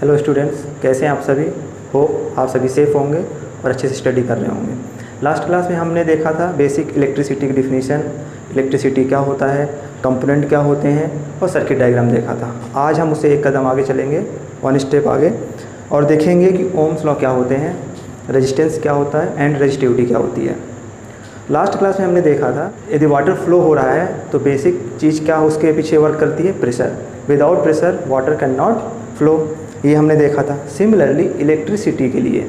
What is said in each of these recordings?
Hello students, कैसे हैं आप सभी। होप आप सभी सेफ़ होंगे और अच्छे से स्टडी कर रहे होंगे। लास्ट क्लास में हमने देखा था बेसिक इलेक्ट्रिसिटी की डिफिनीशन, इलेक्ट्रिसिटी क्या होता है, कंपोनेंट क्या होते हैं और सर्किट डायग्राम देखा था। आज हम उसे एक कदम आगे चलेंगे, वन स्टेप आगे, और देखेंगे कि ओम्स लॉ क्या होते हैं, रेजिस्टेंस क्या होता है एंड रेजिस्टिविटी क्या होती है। लास्ट क्लास में हमने देखा था यदि वाटर फ्लो हो रहा है तो बेसिक चीज़ क्या उसके पीछे वर्क करती है, pressure. Without pressure water can not flow, ये हमने देखा था। सिमिलरली इलेक्ट्रिसिटी के लिए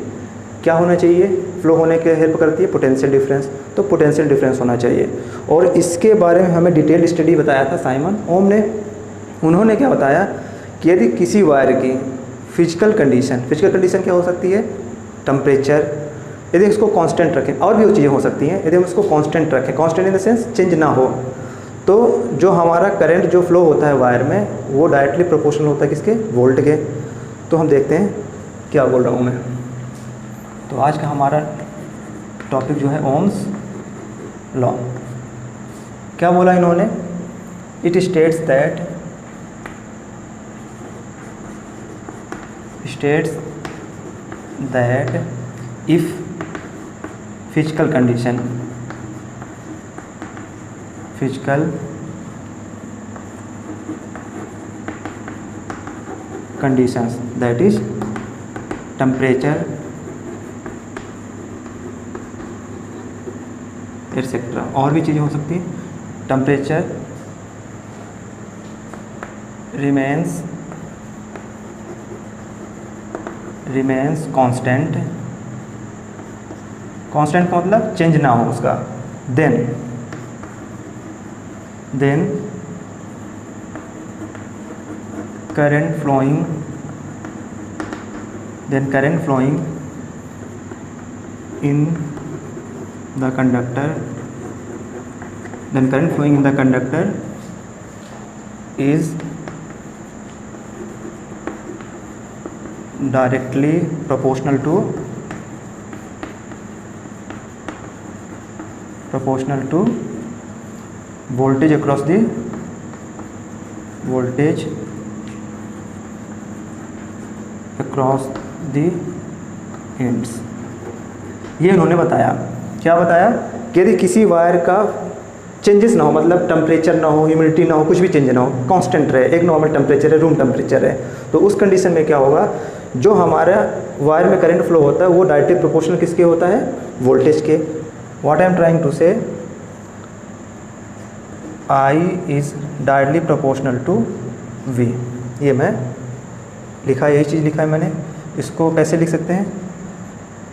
क्या होना चाहिए, फ्लो होने के हेल्प करती है पोटेंशियल डिफरेंस, तो पोटेंशियल डिफरेंस होना चाहिए। और इसके बारे में हमें डिटेल स्टडी बताया था साइमन ओम ने। उन्होंने क्या बताया कि यदि किसी वायर की फिजिकल कंडीशन क्या हो सकती है, टेम्परेचर, यदि इसको कांस्टेंट रखें, और भी वो चीज़ें हो सकती हैं, यदि हम इसको कांस्टेंट रखें, constant in the sense change ना हो, तो जो हमारा करंट जो फ्लो होता है वायर में वो डायरेक्टली प्रोपोर्शनल होता है किसके, वोल्ट के। तो हम देखते हैं क्या बोल रहा हूँ मैं। तो आज का हमारा टॉपिक जो है ओम्स लॉ। क्या बोला इन्होंने, it states that if physical conditions that is temperature etcetera, और भी चीज़ें हो सकती हैं, टेम्परेचर रिमेन्स कांस्टेंट का मतलब चेंज ना हो उसका, then current flowing in the conductor is directly proportional to voltage across the ends। ये उन्होंने बताया, क्या बताया कि यदि किसी वायर का चेंजेस ना हो, मतलब टेम्परेचर ना हो, ह्यूमिडिटी ना हो, कुछ भी चेंज ना हो, कांस्टेंट रहे, एक नॉर्मल टेम्परेचर है, रूम टेम्परेचर है, तो उस कंडीशन में क्या होगा, जो हमारा वायर में करंट फ्लो होता है वो डायरेक्टली प्रोपोर्शनल किसके होता है, वोल्टेज के। What I am trying to say, I is directly proportional to V। ये मैं लिखा, यही चीज़ लिखा है मैंने। इसको कैसे लिख सकते हैं,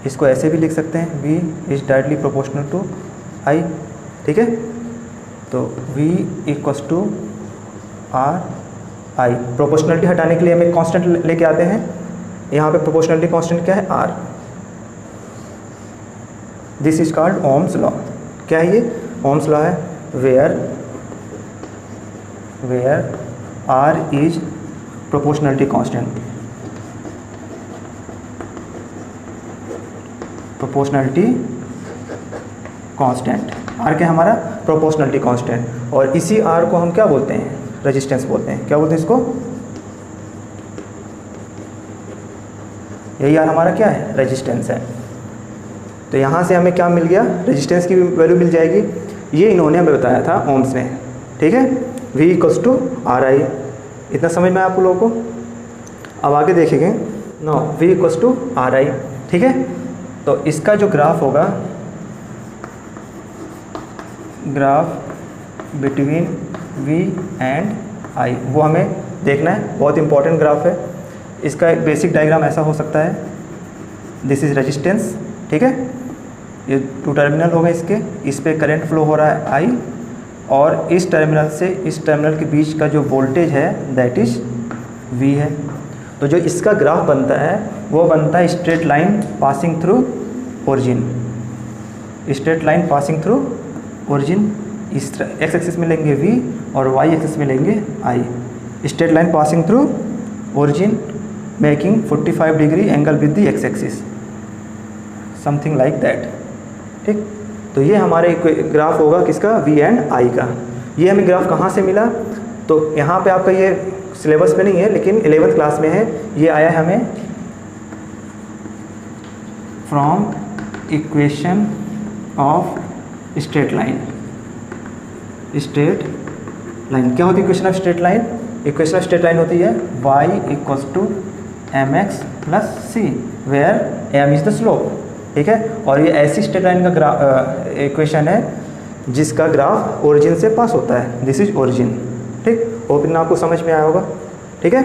इसको ऐसे भी लिख सकते हैं, V is directly proportional to I, ठीक है। तो V equals to R I। Proportionality हटाने के लिए हम एक कांस्टेंट लेके आते हैं, यहाँ पे प्रोपोर्शनलिटी कांस्टेंट क्या है, R। This is called Ohm's law. क्या है ये, ओम्स लॉ है, where R is proportionality constant, R क्या हमारा प्रोपोर्शनलिटी कांस्टेंट, और इसी R को हम क्या बोलते हैं, रेजिस्टेंस बोलते हैं। क्या बोलते हैं इसको, यही R हमारा क्या है, रेजिस्टेंस है। तो यहाँ से हमें क्या मिल गया, रेजिस्टेंस की वैल्यू मिल जाएगी। ये इन्होंने हमें बताया था ओम्स में, ठीक है। V इक्वल्स टू RI, इतना समझ में आप लोगों को। अब आगे देखेंगे, now V equals to RI, ठीक है। तो इसका जो ग्राफ होगा, graph between V and I, वो हमें देखना है, बहुत इंपॉर्टेंट ग्राफ है। इसका एक बेसिक डायग्राम ऐसा हो सकता है, दिस इज़ रेजिस्टेंस, ठीक है। ये टू टर्मिनल होगा इसके, इस पे करंट फ्लो हो रहा है I, और इस टर्मिनल से इस टर्मिनल के बीच का जो वोल्टेज है दैट इज़ V है। तो जो इसका ग्राफ बनता है वो बनता है straight line passing through origin, इस एक्स एक्सिस में लेंगे V और वाई एक्सिस में लेंगे I। Straight line passing through origin making 45 degree angle with the x axis, something like that, ठीक। तो ये हमारे ग्राफ होगा किसका, V एंड I का। ये हमें ग्राफ कहाँ से मिला, तो यहाँ पे आपका ये सिलेबस में नहीं है लेकिन 11th क्लास में है। ये आया है हमें from equation of straight line. Straight line क्या होती है? Equation of straight line, equation of straight line होती है y = mx + c where m is the slope. ठीक है, और ये ऐसी स्ट्रेट लाइन का इक्वेशन है जिसका ग्राफ ओरिजिन से पास होता है। This is origin. ठीक, होप इन आपको समझ में आया होगा। ठीक है,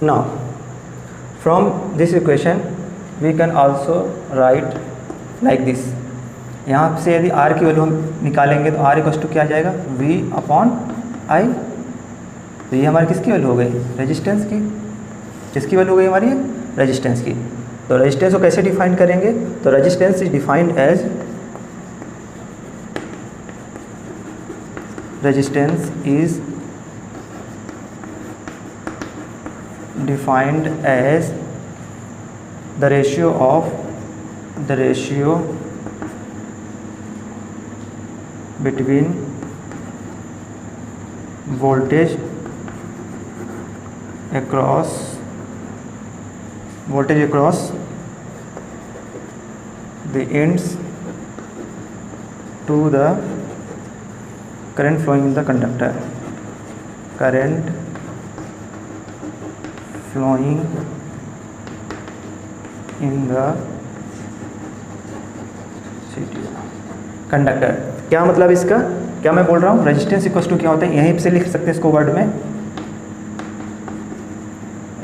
now from this equation we can also write like this. यहाँ से यदि r की वैल्यू हम निकालेंगे तो r = क्या आ जाएगा? v/i। तो ये हमारी किसकी वैल्यू हो गई? रेजिस्टेंस की। किसकी वैल्यू हो गई हमारी? रेजिस्टेंस की। तो रेजिस्टेंस को कैसे डिफाइन करेंगे? तो resistance is defined as resistance is defined as the ratio between voltage across the ends to the current flowing in the conductor, current flowing in the conductor. क्या मतलब इसका? क्या मैं बोल रहा हूँ? रेजिस्टेंस इक्वल टू क्या होता है? यहीं से लिख सकते हैं इसको वर्ड में।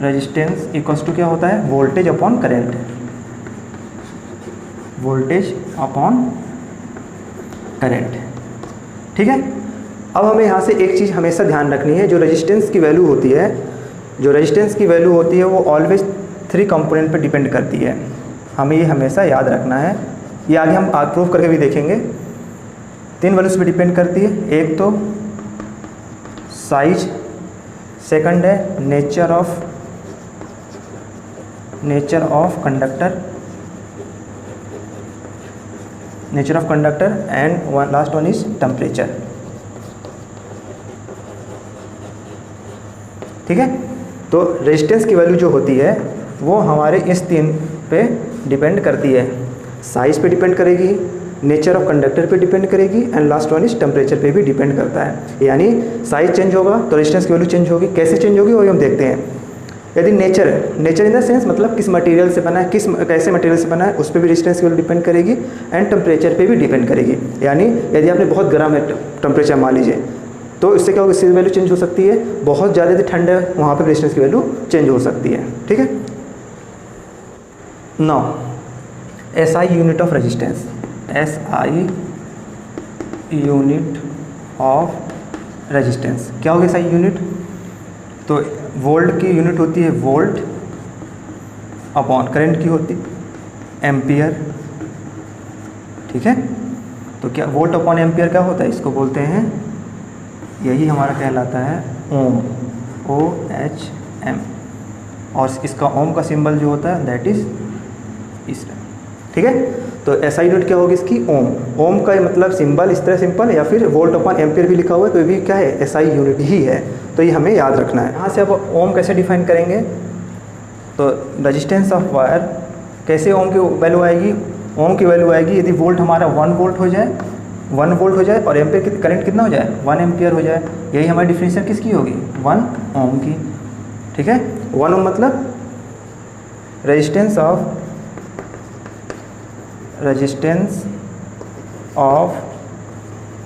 रेजिस्टेंस इक्वल टू क्या होता है? Voltage upon current. Voltage upon current. ठीक है, अब हमें यहाँ से एक चीज़ हमेशा ध्यान रखनी है। जो रेजिस्टेंस की वैल्यू होती है, वो ऑलवेज 3 कंपोनेंट पर डिपेंड करती है। हमें ये हमेशा याद रखना है। ये आगे हम प्रूव करके भी देखेंगे। 3 वैल्यूज पे डिपेंड करती है। एक तो साइज, सेकंड है nature of conductor and last one is temperature. ठीक है, तो रेजिस्टेंस की वैल्यू जो होती है वो हमारे इस 3 पे डिपेंड करती है। साइज पे डिपेंड करेगी, नेचर ऑफ कंडक्टर पे डिपेंड करेगी and last one is temperature पे भी डिपेंड करता है। यानी साइज चेंज होगा तो रेजिस्टेंस की वैल्यू चेंज होगी। कैसे चेंज होगी वही हम देखते हैं। यदि नेचर इन द सेंस मतलब किस मटेरियल से बना है, कैसे मटेरियल से बना है, उस पर भी रेजिस्टेंस की वैल्यू डिपेंड करेगी एंड टेम्परेचर पे भी डिपेंड करेगी। यानी यदि आपने बहुत गर्म टेम्परेचर मान लीजिए तो इससे क्या होगा? इसकी वैल्यू चेंज हो सकती है। बहुत ज़्यादा यदि ठंड है वहाँ पर रेजिस्टेंस की वैल्यू चेंज हो सकती है। ठीक है, now SI unit of resistance. SI unit of resistance क्या होगी? SI यूनिट तो वोल्ट की यूनिट होती है वोल्ट अपॉन करंट की होती एम्पियर। ठीक है, तो क्या वोल्ट अपॉन एम्पियर क्या होता है? इसको बोलते हैं, यही हमारा कहलाता है ओम, OHM। और इसका ओम का सिंबल जो होता है दैट इज इस। ठीक है, तो SI यूनिट क्या होगी इसकी? ओम। ओम का मतलब सिंबल इस तरह सिंपल, या फिर वोल्ट अपॉन एम्पियर भी लिखा हुआ है तो ये भी क्या है? SI यूनिट ही है। तो ये हमें याद रखना है। यहाँ से अब ओम कैसे डिफाइन करेंगे? तो रेजिस्टेंस ऑफ वायर कैसे ओम की वैल्यू आएगी? ओम की वैल्यू आएगी यदि वोल्ट हमारा 1 वोल्ट हो जाए और एम्पियर करंट कितना हो जाए? 1 एम्पियर हो जाए। यही हमारी डिफिनेशन किसकी होगी? 1 ओम की। ठीक है, 1 ओम मतलब resistance of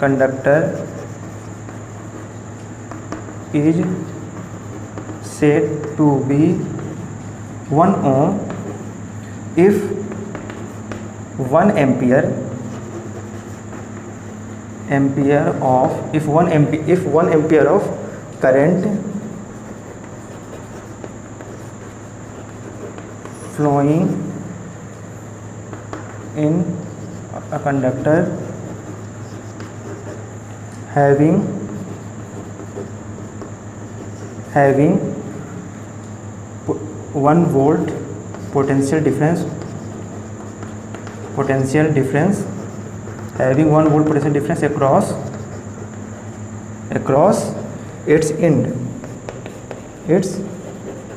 conductor is said to be 1 ohm if 1 ampere of current flowing in a conductor having 1 volt potential difference having 1 volt potential difference across its end it's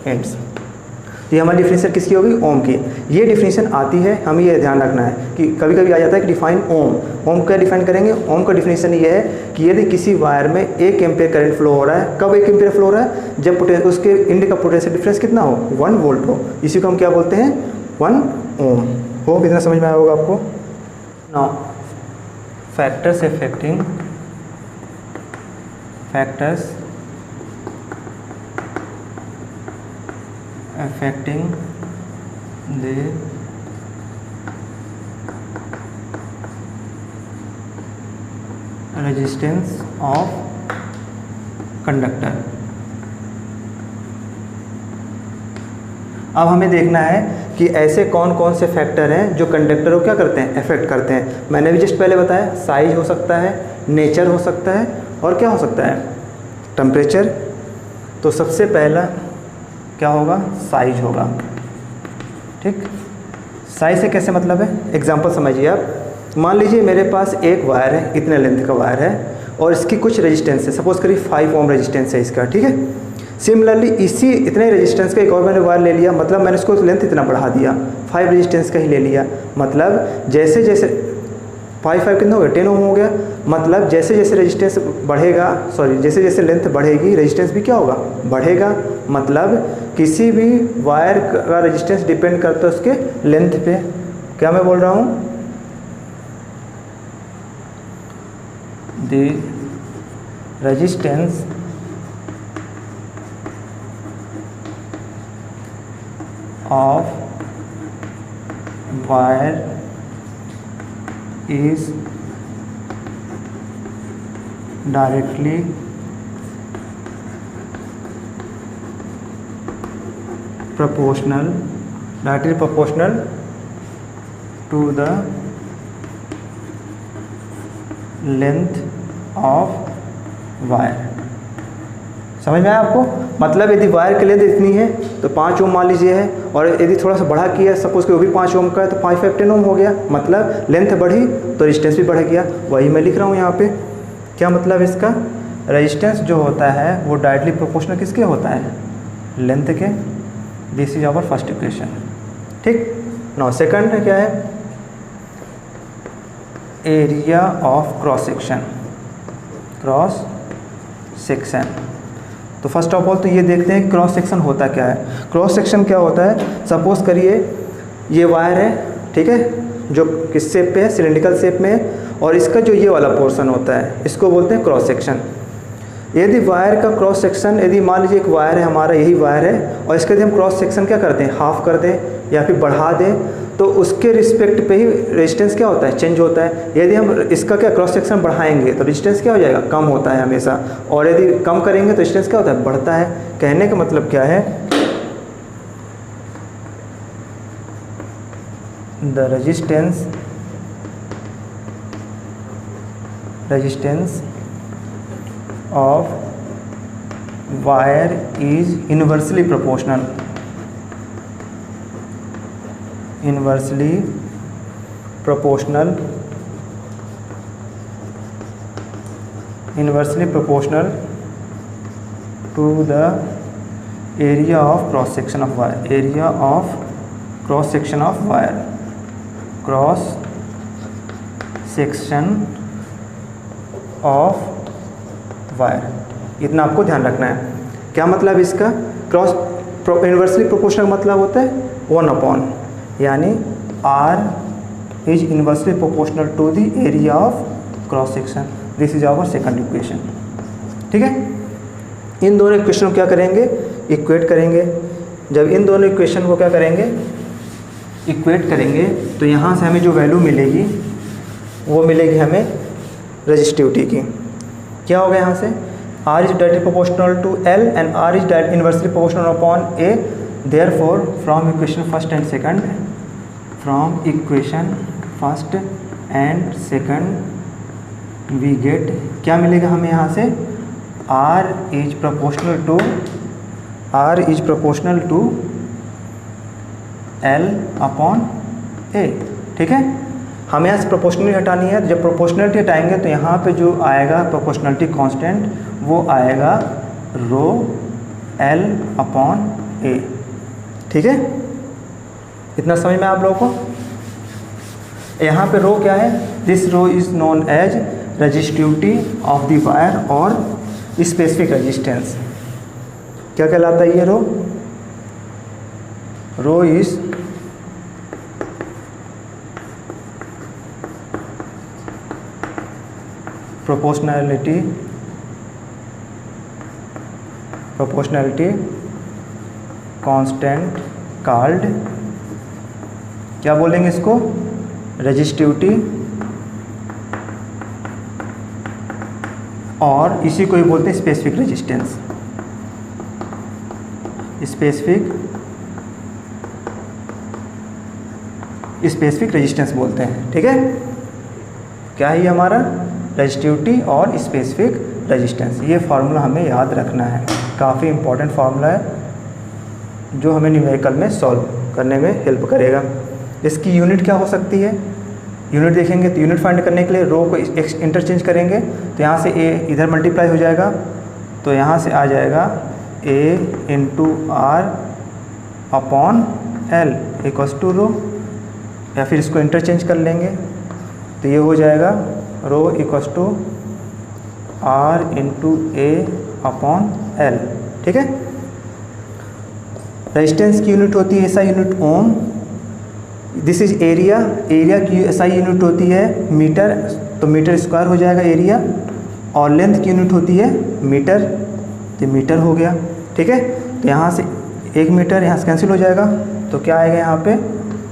ends. ये हमारी डिफिनीशन किसकी होगी? ओम की। ये डिफिनीशन आती है, हमें ये ध्यान रखना है कि कभी कभी आ जाता है कि डिफाइन ओम। ओम क्या डिफाइन करेंगे? ओम का डिफिनीशन ये है कि यदि किसी वायर में 1 एम्पेयर करंट फ्लो हो रहा है, कब 1 एम्पेयर फ्लो हो रहा है? जब उसके इंड का पोटेंशियल डिफरेंस कितना हो? 1 वोल्ट हो। इसी को हम क्या बोलते हैं? 1 ओम। हो कितना समझ में आया होगा आपको? Now factors affecting the resistance of conductor। अब हमें देखना है कि ऐसे कौन कौन से फैक्टर हैं जो कंडक्टर को क्या करते हैं? अफेक्ट करते हैं। मैंने भी जस्ट पहले बताया, साइज हो सकता है, नेचर हो सकता है, और क्या हो सकता है? टेम्परेचर। तो सबसे पहला क्या होगा? साइज होगा। ठीक, साइज से कैसे मतलब है? एग्जांपल समझिए आप। मान लीजिए मेरे पास एक वायर है, इतने लेंथ का वायर है, और इसकी कुछ रेजिस्टेंस है, सपोज करिए 5 ओम रेजिस्टेंस है इसका। ठीक है, सिमिलरली इसी इतने रेजिस्टेंस का एक और मैंने वायर ले लिया, मतलब मैंने इसको लेंथ इतना बढ़ा दिया, 5 रेजिस्टेंस का ही ले लिया। मतलब जैसे जैसे 5 कितना हो गया? 10 ओम हो गया। मतलब जैसे जैसे रेजिस्टेंस बढ़ेगा, जैसे जैसे लेंथ बढ़ेगी, रेजिस्टेंस भी क्या होगा? बढ़ेगा। मतलब किसी भी वायर का रेजिस्टेंस डिपेंड करता है उसके लेंथ पे। क्या मैं बोल रहा हूँ? The resistance of wire is directly proportional to the length of wire। समझ में आया आपको? मतलब यदि वायर की लेंथ इतनी है तो 5 ओम मान लीजिए है, और यदि थोड़ा सा बढ़ा किया, सपोज कि वो भी 5 ओम का है, तो 5 5 10 ओम हो गया। मतलब लेंथ बढ़ी तो रेजिस्टेंस भी बढ़ गया। वही मैं लिख रहा हूँ यहाँ पे। क्या मतलब इसका? रेजिस्टेंस जो होता है वो डायरेक्टली प्रोपोर्शनल किसके होता है? लेंथ के। This is our first equation. ठीक, नाउ सेकंड क्या है? Area of cross section. तो फर्स्ट ऑफ ऑल तो ये देखते हैं क्रॉस सेक्शन होता क्या है। क्रॉस सेक्शन क्या होता है? सपोज करिए ये वायर है, ठीक है, जो किस शेप पे है? सिलेंड्रिकल शेप में है, और इसका जो ये वाला पोर्शन होता है इसको बोलते हैं क्रॉस सेक्शन। यदि वायर का क्रॉस सेक्शन, यदि मान लीजिए एक वायर है हमारा, यही वायर है, और इसके यदि हम क्रॉस सेक्शन क्या करते हैं? हाफ कर दें या फिर बढ़ा दें, तो उसके रिस्पेक्ट पे ही रेजिस्टेंस क्या होता है? चेंज होता है। यदि हम इसका क्या क्रॉस सेक्शन बढ़ाएंगे तो रेजिस्टेंस क्या हो जाएगा? कम होता है हमेशा, और यदि कम करेंगे तो रेजिस्टेंस क्या होता है? बढ़ता है। कहने का मतलब क्या है? The resistance of wire is inversely proportional to the area of cross section of wire। Cross section of wire. इतना आपको ध्यान रखना है। क्या मतलब इसका? क्रॉस इनवर्सली प्रोपोर्शनल मतलब होता है 1/, यानी R is inversely proportional to the area of cross section. This is our second equation. ठीक है, इन दोनों इक्वेशन को क्या करेंगे? इक्वेट करेंगे। जब इन दोनों इक्वेशन को क्या करेंगे? इक्वेट करेंगे, तो यहाँ से हमें जो वैल्यू मिलेगी वो मिलेगी हमें रेजिस्टिविटी की। क्या होगा यहाँ से? R is directly proportional to L and R is inversely proportional upon A। Therefore from equation first and second we get, क्या मिलेगा हमें यहाँ से? R is proportional to L upon A। ठीक है, हमें यहाँ से प्रोपोर्शनलिटी हटानी है। जब प्रोपोर्शनलिटी हटाएंगे तो यहाँ पे जो आएगा प्रोपोर्शनलिटी कांस्टेंट, वो आएगा रो L अपॉन A। ठीक है, इतना समझ में आप लोगों को। यहाँ पे रो क्या है, this rho is known as resistivity of the wire और स्पेसिफिक रेजिस्टेंस। क्या कहलाता है ये rho? Rho is proportionality constant called, क्या बोलेंगे इसको, रेजिस्टिविटी, और इसी को ही बोलते हैं स्पेसिफिक रेजिस्टेंस। स्पेसिफिक रेजिस्टेंस बोलते हैं। ठीक है, क्या है ये हमारा, रेजिस्टिविटी और स्पेसिफिक रेजिस्टेंस। ये फार्मूला हमें याद रखना है, काफ़ी इंपॉर्टेंट फार्मूला है जो हमें न्यूमेरिकल में सॉल्व करने में हेल्प करेगा। इसकी यूनिट क्या हो सकती है, यूनिट देखेंगे तो यूनिट फाइंड करने के लिए रो को इंटरचेंज करेंगे, तो यहाँ से a इधर मल्टीप्लाई हो जाएगा, तो यहाँ से आ जाएगा a into R upon L equals to rho, या फिर इसको इंटरचेंज कर लेंगे तो ये हो जाएगा rho equals to R into A upon L. ठीक है, रेजिस्टेंस की यूनिट होती है SI unit ohm. This is area, area की एसआई यूनिट होती है मीटर, तो मीटर स्क्वायर हो जाएगा एरिया, और लेंथ की यूनिट होती है मीटर, तो मीटर हो गया। ठीक है, तो यहाँ से 1 मीटर यहाँ से कैंसिल हो जाएगा, तो क्या आएगा यहाँ पे,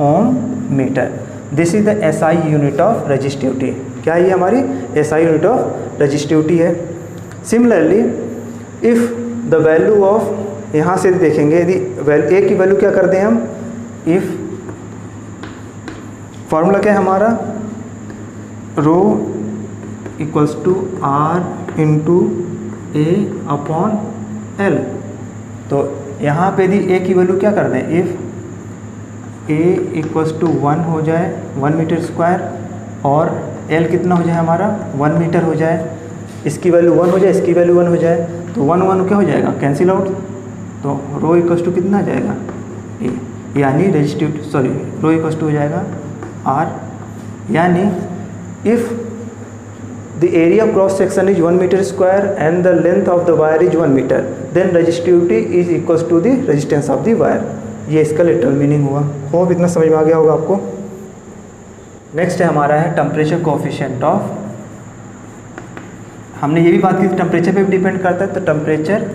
ohm metre. This is the SI unit of resistivity. क्या है ये हमारी एसआई यूनिट ऑफ रेजिस्टिविटी है। Similarly if the value of, यहाँ से देखेंगे यदि ए की वैल्यू क्या कर दें हम, इफ़ फार्मूला क्या है हमारा, rho equals to R into A upon L. तो यहाँ पे यदि ए की वैल्यू क्या कर दें, इफ़ ए इक्वल्स टू 1 हो जाए, 1 मीटर स्क्वायर, और एल कितना हो जाए हमारा 1 मीटर हो जाए, इसकी वैल्यू 1 हो जाए, इसकी वैल्यू 1 हो जाए, तो 1 1 क्या हो जाएगा, कैंसिल आउट, तो रो इक्वल्स टू कितना आ जाएगा ए, यानी resistivity sorry rho equals to हो जाएगा आर, यानी if the area cross section is 1 metre square and the length of the wire is 1 metre, then resistivity is equals to the resistance of the wire. ये इसका literal meaning हुआ। Hope इतना समझ में आ गया होगा आपको। नेक्स्ट है हमारा है टेम्परेचर कोएफिशिएंट ऑफ, हमने ये भी बात की थी टेम्परेचर पे भी डिपेंड करता है, तो temperature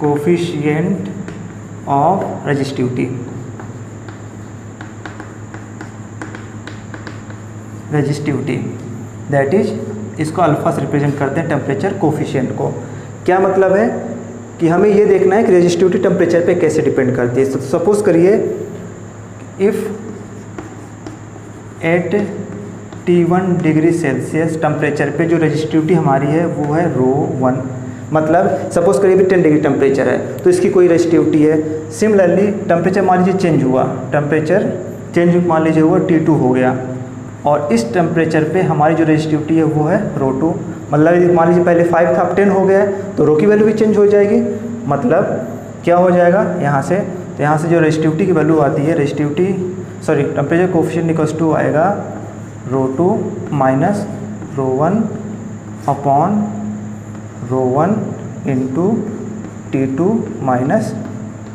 coefficient of resistivity, that is, इसको अल्फा से रिप्रेजेंट करते हैं टेम्परेचर कोएफिशिएंट को। क्या मतलब है कि हमें ये देखना है कि रेजिस्टिविटी टेम्परेचर पे कैसे डिपेंड करती है। सपोज करिए if at T1 degree Celsius temperature पे जो रेजिस्टिविटी हमारी है वो है रो 1, मतलब सपोज करिए 10 डिग्री टेम्परेचर है तो इसकी कोई रेजिस्टिविटी है। सिमिलरली टेम्परेचर मान लीजिए चेंज हुआ, टेम्परेचर चेंज मान लीजिए हुआ T2 हो गया, और इस टेम्परेचर पे हमारी जो रेजिस्टिविटी है वो है रो 2, मतलब यदि मान लीजिए पहले 5 था अब 10 हो गया है तो रो की वैल्यू भी चेंज हो जाएगी, मतलब क्या हो जाएगा यहाँ से, तो यहाँ से जो रेजिस्टिविटी की वैल्यू आती है, टेम्परेचर कोएफिशिएंट इक्वल्स टू आएगा रो 2 minus rho 1 upon rho 1 into T2 minus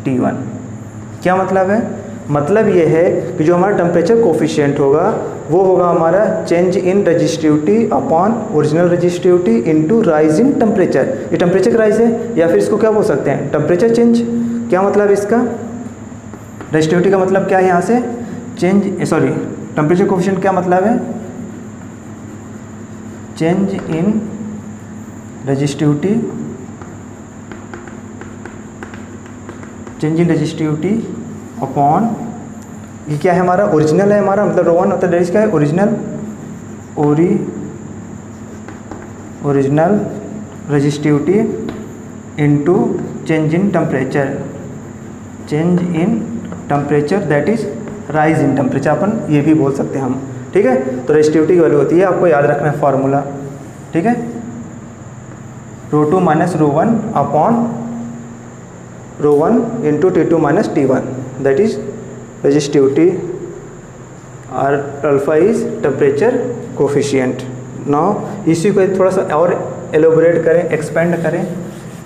T1। क्या मतलब है, मतलब ये है कि जो हमारा टेम्परेचर कोएफिशिएंट होगा वो होगा हमारा change in resistivity upon original resistivity into rise in temperature. ये टेम्परेचर का राइज है, या फिर इसको क्या बोल सकते हैं, टेम्परेचर चेंज। क्या मतलब इसका, रेजिस्टिविटी का मतलब क्या है यहाँ से चेंज, टेम्परेचर कोएफिशिएंट क्या मतलब है, चेंज इन रेजिस्टिविटी अपॉन, ये क्या है हमारा ओरिजिनल है हमारा, मतलब रो 1 होता है क्या है original resistivity into change in temperature that is rise in temperature, अपन ये भी बोल सकते हैं हम। ठीक है, तो रेजिस्टिविटी की वैल्यू होती है, आपको याद रखना है फार्मूला। ठीक है, rho two minus rho one upon rho one into T2 minus T1, that is resistivity और alpha is temperature coefficient. Now इसी को थोड़ा सा और एलोबरेट करें, एक्सपेंड करें,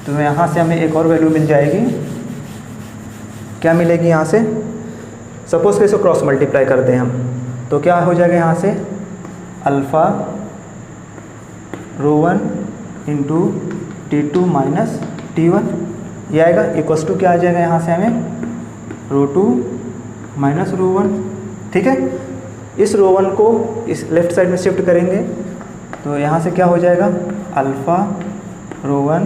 तो यहाँ से हमें एक और वैल्यू मिल जाएगी। क्या मिलेगी यहाँ से? सपोज कि इसको क्रॉस मल्टीप्लाई कर दें हम, तो क्या हो जाएगा यहाँ से? Alpha rho one into T2 minus T1 ये आएगा, इक्वस टू क्या आ जाएगा यहाँ से हमें? रो टू माइनस रो वन। ठीक है, इस रो वन को इस लेफ्ट साइड में शिफ्ट करेंगे, तो यहाँ से क्या हो जाएगा? Alpha rho one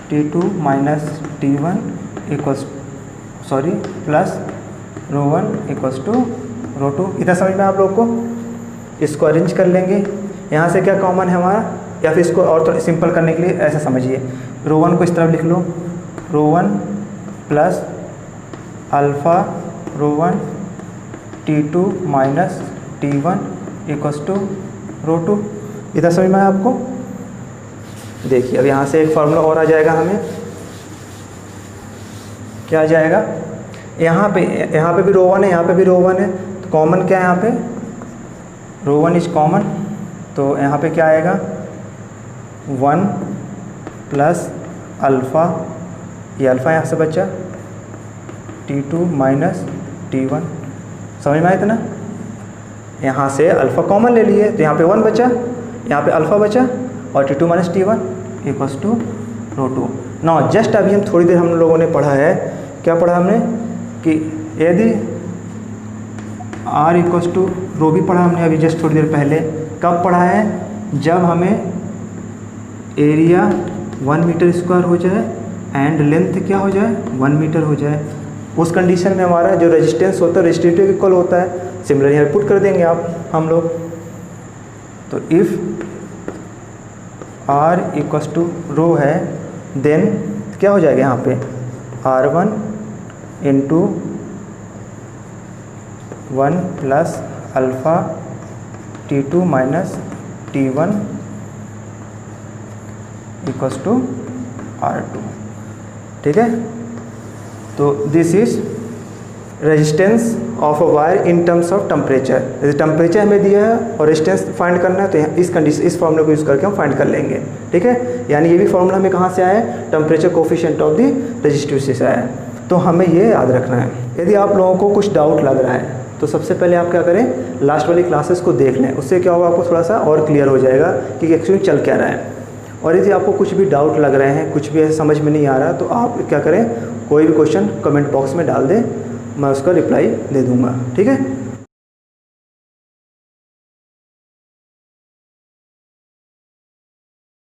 T2 minus T1 equals plus rho one equals to rho two. इतना समझ में आप लोग को? इसको अरेंज कर लेंगे। यहाँ से क्या कॉमन है हमारा, या फिर इसको और थोड़ा सिंपल करने के लिए ऐसा समझिए, रो वन को इस तरफ लिख लो, rho one plus alpha rho one T2 minus T1 equals to rho two. इतना समझ में आया आपको? देखिए अब यहाँ से एक फार्मूला और आ जाएगा हमें। क्या आ जाएगा? यहाँ पे भी रो वन है, यहाँ पे भी रो वन है, तो कॉमन क्या है यहाँ पे? रो वन इज कॉमन, तो यहाँ पे क्या आएगा? वन प्लस अल्फ़ा, ये अल्फ़ा यहाँ से बचा, T2 माइनस T1। समझ में आया इतना? यहाँ से अल्फ़ा कॉमन ले लिए, तो यहाँ पे वन बचा, यहाँ पे अल्फ़ा बचा, और T2 minus T1 equals to rho two. ना जस्ट अभी हम थोड़ी देर हम लोगों ने पढ़ा है, क्या पढ़ा हमने? कि यदि R इक्वस टू रो भी पढ़ा हमने अभी जस्ट थोड़ी देर पहले। कब पढ़ा है? जब हमें एरिया 1 मीटर स्क्वायर हो जाए एंड लेंथ क्या हो जाए? 1 मीटर हो जाए। उस कंडीशन में हमारा जो रेजिस्टेंस होता है रेजिस्टिविटी इक्वल होता है। सिमिलर यहाँ पुट कर देंगे हम लोग, तो if R equals to rho है, देन क्या हो जाएगा यहाँ पे? R1 into 1 plus alpha T2 minus T1 equals to R2। ठीक है, तो this is resistance of a wire in terms of temperature. जैसे टेम्परेचर हमें दिया है और रेजिस्टेंस फाइंड करना है, तो इस कंडीशन इस फॉर्मूले को यूज़ करके हम फाइंड कर लेंगे। ठीक है, यानी ये भी फॉर्मूला हमें कहाँ से आया है? Temperature coefficient of the resistivity से आया है। तो हमें ये याद रखना है। यदि आप लोगों को कुछ डाउट लग रहा है तो सबसे पहले आप क्या करें? लास्ट वाली क्लासेस को देख लें, उससे क्या होगा? आपको थोड़ा सा और क्लियर हो जाएगा कि एक्चुअली चल क्या रहा है। और यदि आपको कुछ भी डाउट लग रहे हैं, कुछ भी ऐसे समझ में नहीं आ रहा, तो आप क्या करें? कोई भी क्वेश्चन कमेंट बॉक्स में डाल दें, मैं उसका रिप्लाई दे दूँगा। ठीक है।